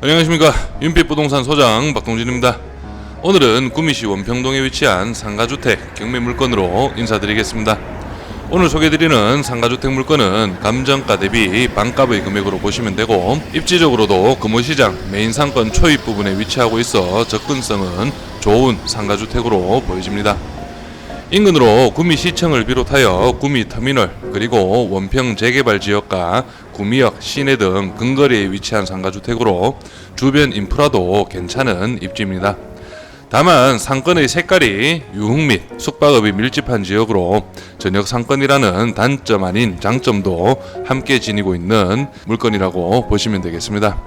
안녕하십니까, 윤빛부동산 소장 박동진입니다. 오늘은 구미시 원평동에 위치한 상가주택 경매물건으로 인사드리겠습니다. 오늘 소개해드리는 상가주택 물건은 감정가 대비 반값의 금액으로 보시면 되고, 입지적으로도 금호시장 메인 상권 초입 부분에 위치하고 있어 접근성은 좋은 상가주택으로 보여집니다. 인근으로 구미시청을 비롯하여 구미터미널, 그리고 원평 재개발 지역과 구미역, 시내 등 근거리에 위치한 상가주택으로 주변 인프라도 괜찮은 입지입니다. 다만 상권의 색깔이 유흥 및 숙박업이 밀집한 지역으로 전역 상권이라는 단점 아닌 장점도 함께 지니고 있는 물건이라고 보시면 되겠습니다.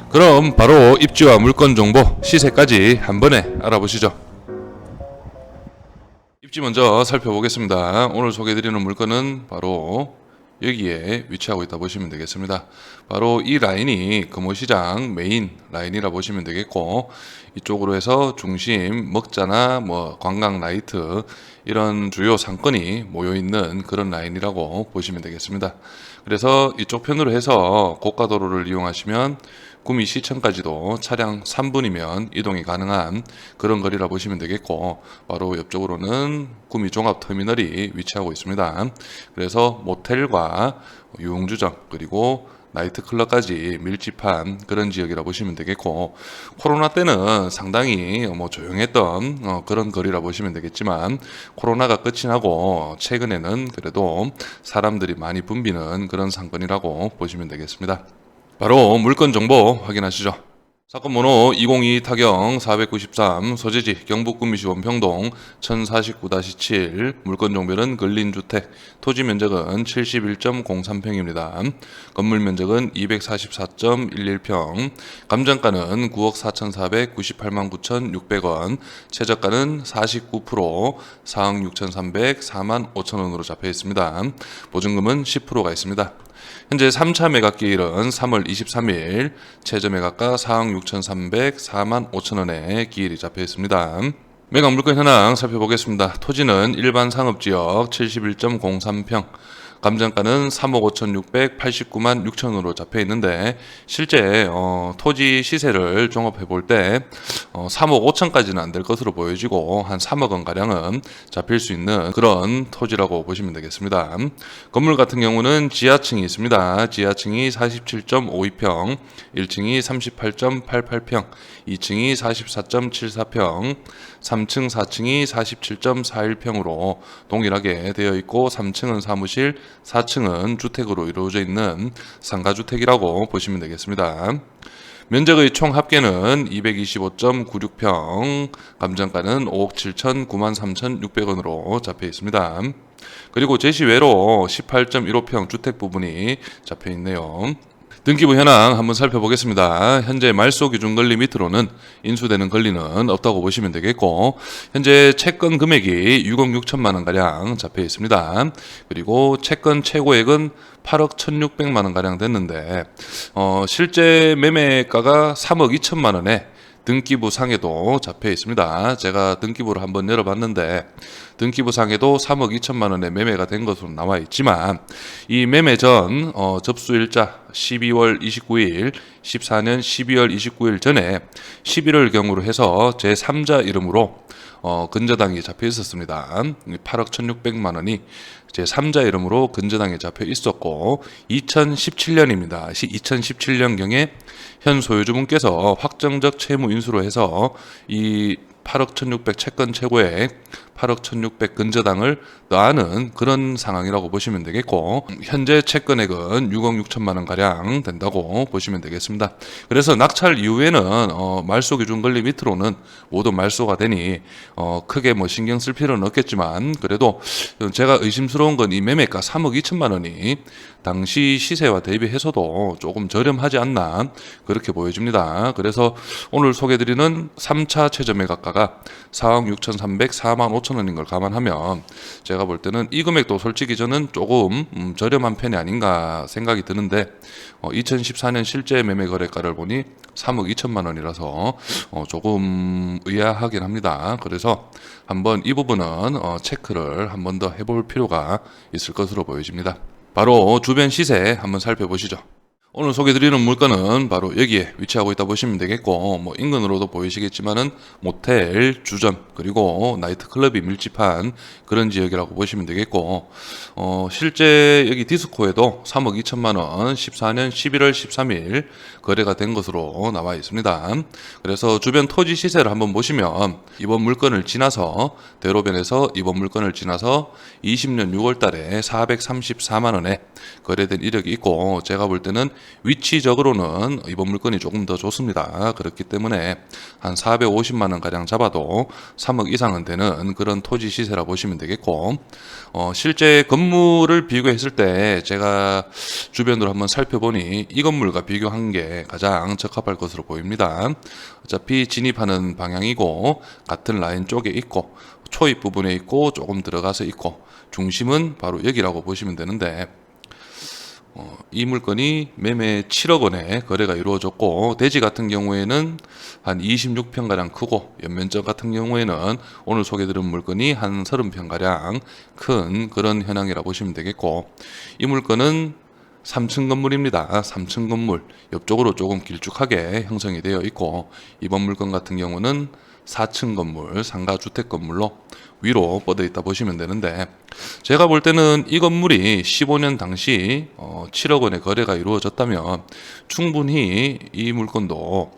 그럼 바로 입지와 물건 정보, 시세까지 한 번에 알아보시죠. 입지 먼저 살펴보겠습니다. 오늘 소개해드리는 물건은 바로 여기에 위치하고 있다 보시면 되겠습니다. 바로 이 라인이 금호시장 메인 라인이라 보시면 되겠고, 이쪽으로 해서 중심 먹자나 관광 라이트 이런 주요 상권이 모여있는 그런 라인이라고 보시면 되겠습니다. 그래서 이쪽 편으로 해서 고가도로를 이용하시면 구미시청까지도 차량 3분이면 이동이 가능한 그런 거리라 보시면 되겠고, 바로 옆쪽으로는 구미종합터미널이 위치하고 있습니다. 그래서 모텔과 유흥주점 그리고 나이트클럽까지 밀집한 그런 지역이라 보시면 되겠고, 코로나 때는 상당히 조용했던 그런 거리라 보시면 되겠지만, 코로나가 끝이 나고 최근에는 그래도 사람들이 많이 붐비는 그런 상권이라고 보시면 되겠습니다. 바로 물건 정보 확인하시죠. 사건 번호 202 타경 493, 소재지 경북 구미시 원평동 1049-7, 물건 종별은 근린주택, 토지 면적은 71.03평입니다. 건물 면적은 244.11평, 감정가는 9억 4,498만 9,600원, 최저가는 49%, 4억 6,304만 5천원으로 잡혀 있습니다. 보증금은 10%가 있습니다. 현재 3차 매각기일은 3월 23일, 최저 매각가 4억 6,304만 5천원에 기일이 잡혀 있습니다. 매각 물건 현황 살펴보겠습니다. 토지는 일반 상업지역 71.03평, 감정가는 3억 5,689만 6천원으로 잡혀 있는데, 실제 토지 시세를 종합해 볼 때 3억 5천까지는 안 될 것으로 보여지고 한 3억 원 가량은 잡힐 수 있는 그런 토지라고 보시면 되겠습니다. 건물 같은 경우는 지하층이 있습니다. 지하층이 47.52평, 1층이 38.88평, 2층이 44.74평, 3층, 4층이 47.41평으로 동일하게 되어 있고, 3층은 사무실, 4층은 주택으로 이루어져 있는 상가주택이라고 보시면 되겠습니다. 면적의 총 합계는 225.96평, 감정가는 5억 7천 9만 3,600원으로 잡혀 있습니다. 그리고 제시외로 18.15평 주택 부분이 잡혀 있네요. 등기부 현황 한번 살펴보겠습니다. 현재 말소 기준 권리 밑으로는 인수되는 권리는 없다고 보시면 되겠고, 현재 채권 금액이 6억 6천만 원 가량 잡혀 있습니다. 그리고 채권 최고액은 8억 1,600만 원 가량 됐는데, 실제 매매가가 3억 2천만 원에 등기부 상에도 잡혀 있습니다. 제가 등기부를 한번 열어봤는데 등기부 상에도 3억 2천만 원에 매매가 된 것으로 나와 있지만, 이 매매 전 접수일자 12월 29일, 14년 12월 29일 전에 11월 경으로 해서 제3자 이름으로 근저당이 잡혀 있었습니다. 8억 1,600만 원이 제3자 이름으로 근저당이 잡혀 있었고, 2017년입니다. 2017년경에 현 소유주분께서 확정적 채무 인수로 해서 이 8억 1,600 채권 최고액 8억 1,600 근저당을 더하는 그런 상황이라고 보시면 되겠고, 현재 채권액은 6억 6천만 원 가량 된다고 보시면 되겠습니다. 그래서 낙찰 이후에는 말소 기준 권리 밑으로는 모두 말소가 되니 크게 신경 쓸 필요는 없겠지만, 그래도 제가 의심스러운 건 이 매매가 3억 2천만 원이 당시 시세와 대비해서도 조금 저렴하지 않나 그렇게 보여집니다. 그래서 오늘 소개드리는 3차 최저 매각가가 4억 6,304만 5천 원인 걸 감안하면 제가 볼 때는 이 금액도 솔직히 저는 조금 저렴한 편이 아닌가 생각이 드는데, 2014년 실제 매매 거래가를 보니 3억 2천만 원이라서 조금 의아하긴 합니다. 그래서 한번 이 부분은 체크를 한 번 더 해볼 필요가 있을 것으로 보여집니다. 바로 주변 시세 한번 살펴보시죠. 오늘 소개드리는 물건은 바로 여기에 위치하고 있다 보시면 되겠고, 뭐 인근으로도 보이시겠지만은 모텔, 주점, 그리고 나이트클럽이 밀집한 그런 지역이라고 보시면 되겠고, 실제 여기 디스코에도 3억 2천만 원 14년 11월 13일 거래가 된 것으로 나와 있습니다. 그래서 주변 토지 시세를 한번 보시면 이번 물건을 지나서 대로변에서 이번 물건을 지나서 20년 6월 달에 434만 원에 거래된 이력이 있고, 제가 볼 때는 위치적으로는 이번 물건이 조금 더 좋습니다. 그렇기 때문에 한 450만 원 가량 잡아도 3억 이상은 되는 그런 토지 시세라 보시면 되겠고, 실제 건물을 비교했을 때 제가 주변으로 한번 살펴보니 이 건물과 비교한 게 가장 적합할 것으로 보입니다. 어차피 진입하는 방향이고 같은 라인 쪽에 있고 초입 부분에 있고 조금 들어가서 있고 중심은 바로 여기라고 보시면 되는데, 이 물건이 매매 7억 원에 거래가 이루어졌고, 대지 같은 경우에는 한 26평가량 크고, 연면적 같은 경우에는 오늘 소개드린 물건이 한 30평가량 큰 그런 현황이라 보시면 되겠고, 이 물건은 3층 건물입니다. 3층 건물 옆쪽으로 조금 길쭉하게 형성이 되어 있고, 이번 물건 같은 경우는 4층 건물, 상가 주택 건물로 위로 뻗어 있다 보시면 되는데, 제가 볼 때는 이 건물이 15년 당시 7억 원의 거래가 이루어졌다면 충분히 이 물건도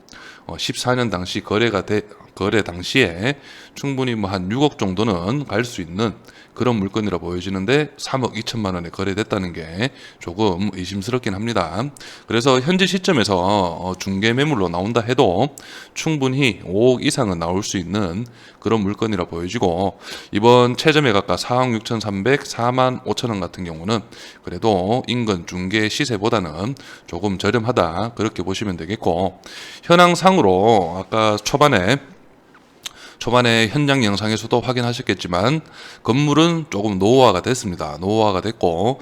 14년 당시 거래 당시에 충분히 뭐 한 6억 정도는 갈 수 있는 그런 물건이라 보여지는데 3억 2천만 원에 거래됐다는 게 조금 의심스럽긴 합니다. 그래서 현재 시점에서 중개 매물로 나온다 해도 충분히 5억 이상은 나올 수 있는 그런 물건이라 보여지고, 이번 최저 매각가 4억 6,300, 4만 5천 원 같은 경우는 그래도 인근 중개 시세보다는 조금 저렴하다 그렇게 보시면 되겠고, 현황상으로 아까 초반에 현장 영상에서도 확인하셨겠지만 건물은 조금 노후화가 됐습니다. 노후화가 됐고,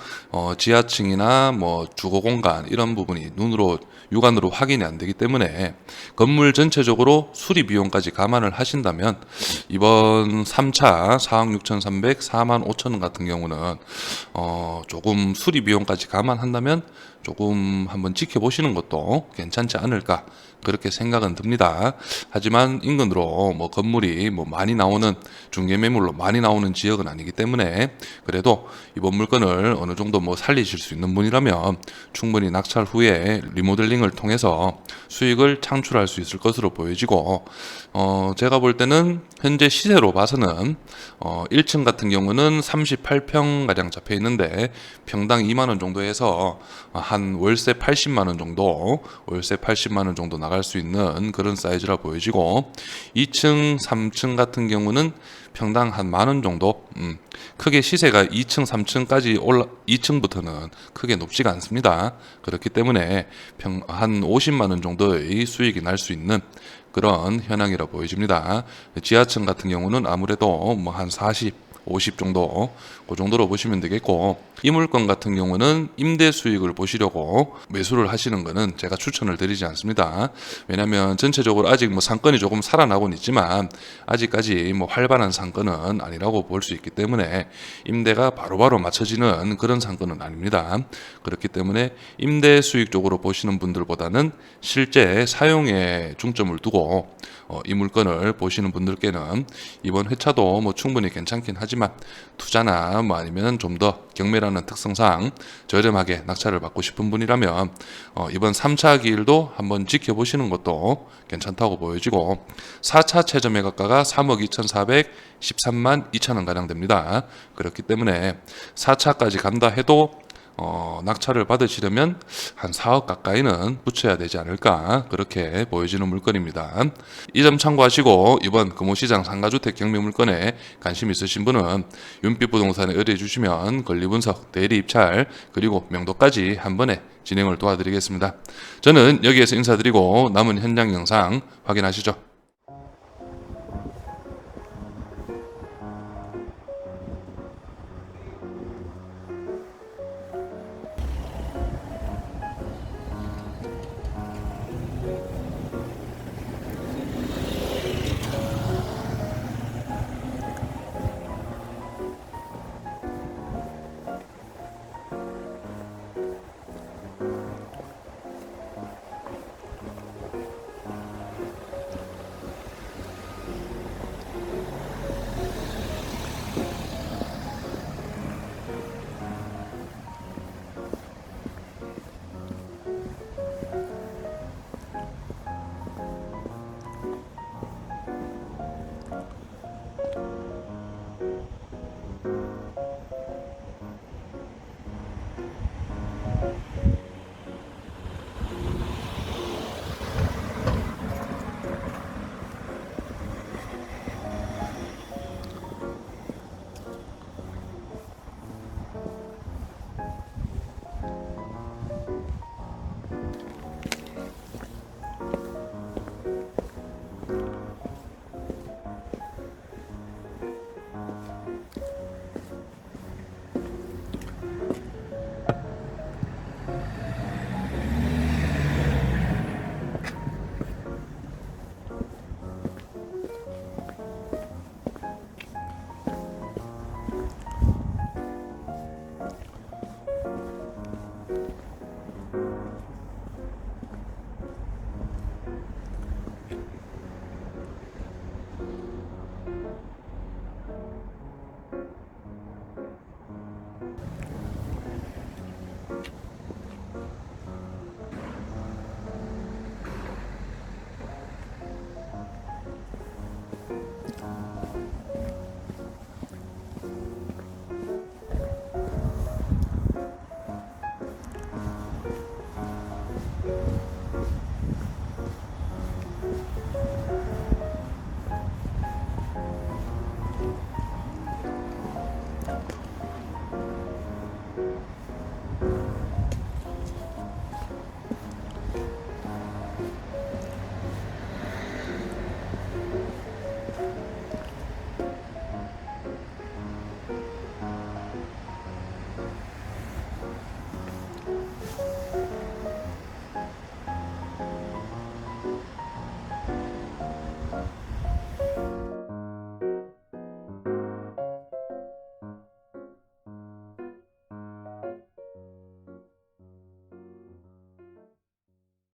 지하층이나 뭐 주거 공간 이런 부분이 육안으로 확인이 안 되기 때문에 건물 전체적으로 수리 비용까지 감안을 하신다면 이번 3차 4억 6,300, 4만 5천 원 같은 경우는 조금 수리 비용까지 감안한다면 조금 한번 지켜보시는 것도 괜찮지 않을까 그렇게 생각은 듭니다. 하지만 인근으로 뭐 건물이 뭐 많이 나오는 중개 매물로 많이 나오는 지역은 아니기 때문에 그래도 이번 물건을 어느 정도 뭐 살리실 수 있는 분이라면 충분히 낙찰 후에 리모델링을 통해서 수익을 창출할 수 있을 것으로 보여지고, 제가 볼 때는 현재 시세로 봐서는 1층 같은 경우는 38평 가량 잡혀 있는데 평당 2만 원 정도 해서 한 월세 80만 원 정도 나갈 수 있는 그런 사이즈라 보여지고, 2층, 3층 같은 경우는 평당 한 만 원 정도, 크게 시세가 2층, 3층까지 2층부터는 크게 높지가 않습니다. 그렇기 때문에 한 50만 원 정도의 수익이 날 수 있는 그런 현황이라 보여집니다. 지하층 같은 경우는 아무래도 뭐 한 40, 50 정도, 그 정도로 보시면 되겠고, 이 물건 같은 경우는 임대 수익을 보시려고 매수를 하시는 것은 제가 추천을 드리지 않습니다. 왜냐하면 전체적으로 아직 뭐 상권이 조금 살아나고는 있지만 아직까지 뭐 활발한 상권은 아니라고 볼 수 있기 때문에 임대가 바로바로 맞춰지는 그런 상권은 아닙니다. 그렇기 때문에 임대 수익 쪽으로 보시는 분들보다는 실제 사용에 중점을 두고 이 물건을 보시는 분들께는 이번 회차도 뭐 충분히 괜찮긴 하지만 투자나 뭐 아니면 좀 더 경매라는 특성상 저렴하게 낙찰을 받고 싶은 분이라면 이번 3차 기일도 한번 지켜보시는 것도 괜찮다고 보여지고, 4차 최저 매각가가 3억 2,413만 2천 원 가량 됩니다. 그렇기 때문에 4차까지 간다 해도 낙찰을 받으시려면 한 4억 가까이는 붙여야 되지 않을까 그렇게 보여지는 물건입니다. 이 점 참고하시고 이번 금호시장 상가주택 경매 물건에 관심 있으신 분은 윤빛부동산에 의뢰해 주시면 권리분석, 대리입찰 그리고 명도까지 한 번에 진행을 도와드리겠습니다. 저는 여기에서 인사드리고 남은 현장 영상 확인하시죠.